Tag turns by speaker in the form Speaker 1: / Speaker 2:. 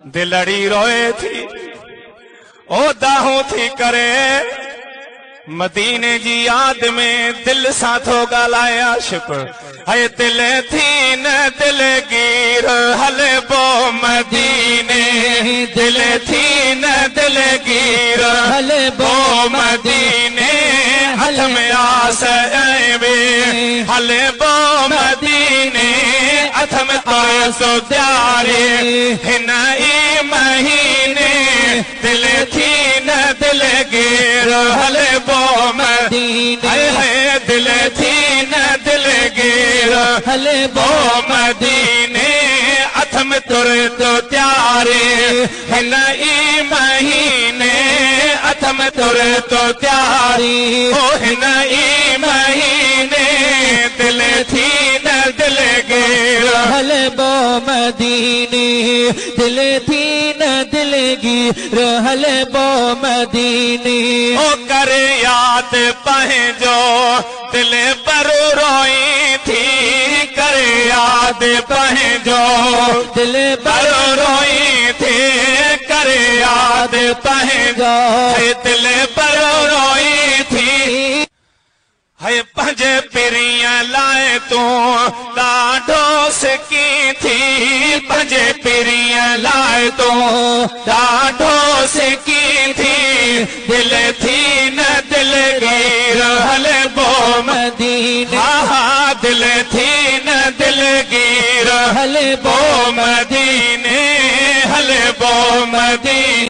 Speaker 1: दिलड़ी रोए थी ओ दाहू थी करे मदीने जी याद में दिल सा थो ॻाल्हाया शुक्र है दिल थी न दिल गिर हले बो मदीने दिल थी न दिल गिर हले बो मदीने हथ में आस वे हले बो मदीने हथ में तो त्यारे हिन ई महीने दिल थी न दिल गिर हले बो मदीने है दिल थी न दिल गिर हले बो मदीने अथ में तुर तो त्यारे हिन ई महीने अथ में तुर तो त्यारी ओ हिन ई महीने दिल थी न दिल गिर हले बो मदीने दिल थी न दिल गिर हले बो मदीने ओ करे याद पंहिंजो दिल पर रोई थी करे याद पंहिंजो दिल पर रोई थी करे याद पंहिंजो दिल पर रोई थी है पंहिंजे पिरिय लाए तू ॾाढो सिकी थी पंहिंजे पिरिय लाए तू ॾाढो सिकी थी दिल थी न दिल गिर हले बो मदीने हा दिल थी न दिल गिर हले बो मदीने हले बो मदीने।